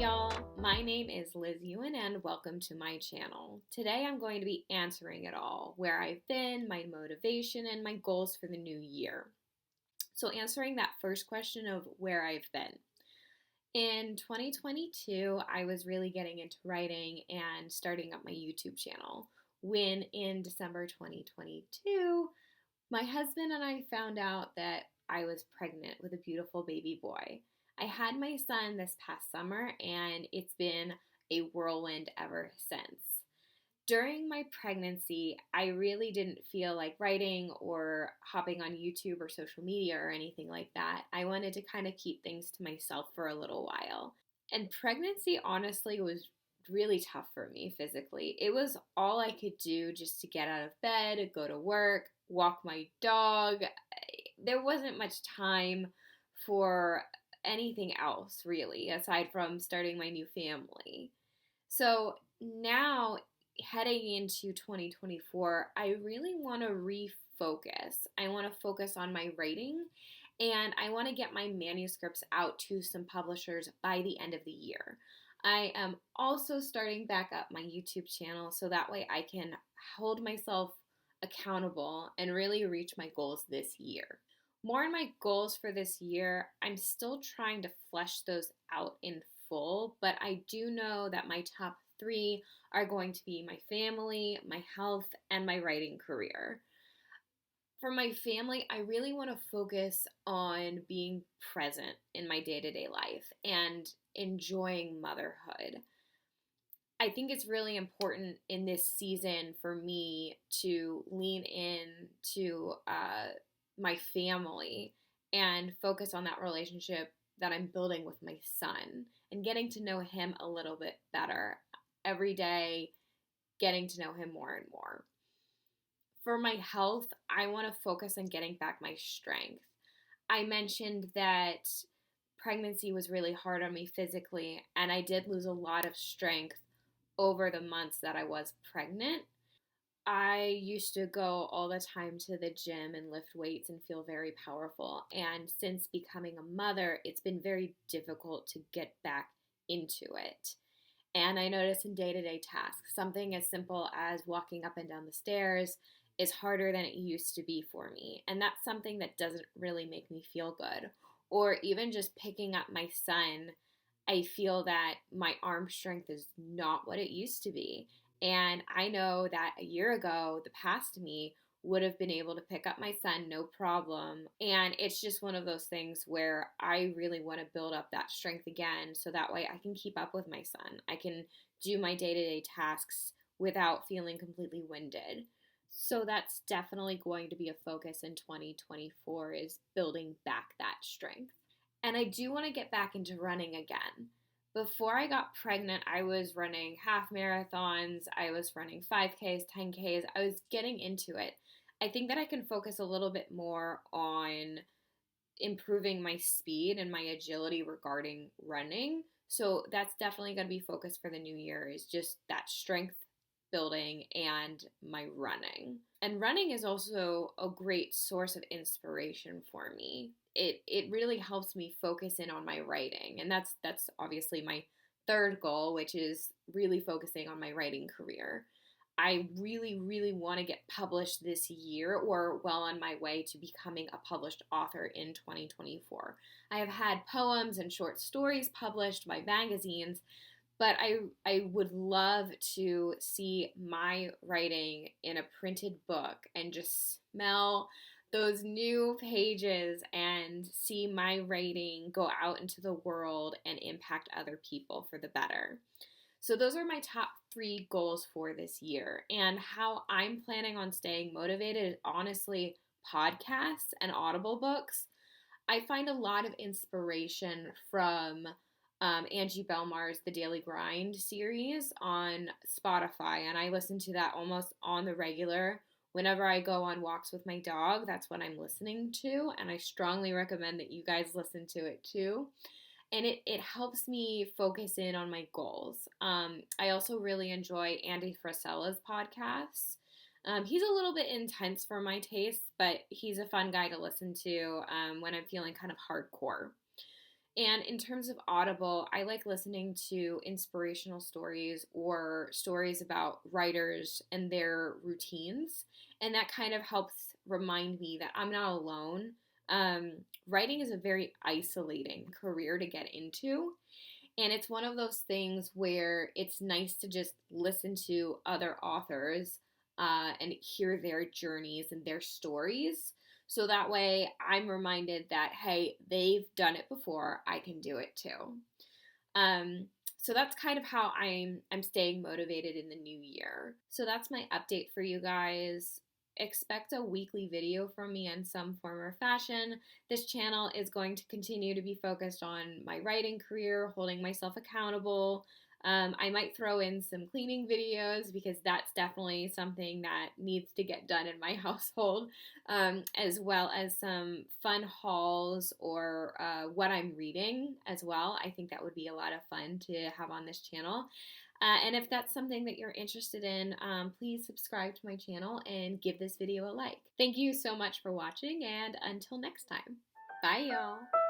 y'all, my name is Liz Ewan and welcome to my channel. Today I'm going to be answering it all, where I've been, my motivation, and my goals for the new year. So answering that first question of where I've been. In 2022, I was really getting into writing and starting up my YouTube channel when in December 2022, my husband and I found out that I was pregnant with a beautiful baby boy. I had my son this past summer, and it's been a whirlwind ever since. During my pregnancy, I really didn't feel like writing or hopping on YouTube or social media or anything like that. I wanted to kind of keep things to myself for a little while. And pregnancy honestly was really tough for me physically. It was all I could do just to get out of bed, go to work, walk my dog. There wasn't much time for anything else really aside from starting my new family. So now heading into 2024, I really want to refocus. I want to focus on my writing, and I want to get my manuscripts out to some publishers by the end of the year. I am also starting back up my YouTube channel so that way I can hold myself accountable and really reach my goals this year. More on my goals for this year, I'm still trying to flesh those out in full, but I do know that my top 3 are going to be my family, my health, and my writing career. For my family, I really want to focus on being present in my day-to-day life and enjoying motherhood. I think it's really important in this season for me to lean in to my family and focus on that relationship that I'm building with my son and getting to know him a little bit better every day, getting to know him more and more. For my health, I want to focus on getting back my strength. I mentioned that pregnancy was really hard on me physically, and I did lose a lot of strength over the months that I was pregnant. I used to go all the time to the gym and lift weights and feel very powerful. And since becoming a mother, it's been very difficult to get back into it. And I notice in day-to-day tasks, something as simple as walking up and down the stairs is harder than it used to be for me. And that's something that doesn't really make me feel good. Or even just picking up my son, I feel that my arm strength is not what it used to be. And I know that a year ago, the past me would have been able to pick up my son no problem. And it's just one of those things where I really want to build up that strength again so that way I can keep up with my son. I can do my day-to-day tasks without feeling completely winded. So that's definitely going to be a focus in 2024 is building back that strength. And I do want to get back into running again. Before I got pregnant, I was running half marathons, I was running 5Ks, 10Ks, I was getting into it. I think that I can focus a little bit more on improving my speed and my agility regarding running. So that's definitely going to be focused for the new year is just that strength building and my running. And running is also a great source of inspiration for me. It really helps me focus in on my writing. And that's obviously my third goal, which is really focusing on my writing career. I really, really want to get published this year or well on my way to becoming a published author in 2024. I have had poems and short stories published by magazines, but I would love to see my writing in a printed book and just smell those new pages and see my writing go out into the world and impact other people for the better. So those are my top 3 goals for this year. And how I'm planning on staying motivated is honestly podcasts and Audible books. I find a lot of inspiration from Angie Belmar's The Daily Grind series on Spotify, and I listen to that almost on the regular. Whenever I go on walks with my dog, that's what I'm listening to, and I strongly recommend that you guys listen to it too. And it helps me focus in on my goals. I also really enjoy Andy Frisella's podcasts. He's a little bit intense for my taste, but he's a fun guy to listen to when I'm feeling kind of hardcore. And in terms of Audible, I like listening to inspirational stories or stories about writers and their routines. And that kind of helps remind me that I'm not alone. Um, Writing is a very isolating career to get into. And it's one of those things where it's nice to just listen to other authors and hear their journeys and their stories. So that way I'm reminded that, hey, they've done it before, I can do it too. Um, so that's kind of how I'm staying motivated in the new year. So that's my update for you guys. Expect a weekly video from me in some form or fashion. This channel is going to continue to be focused on my writing career, holding myself accountable. I might throw in some cleaning videos because that's definitely something that needs to get done in my household, as well as some fun hauls or what I'm reading as well. I think that would be a lot of fun to have on this channel. And if that's something that you're interested in, please subscribe to my channel and give this video a like. Thank you so much for watching, and until next time, bye y'all.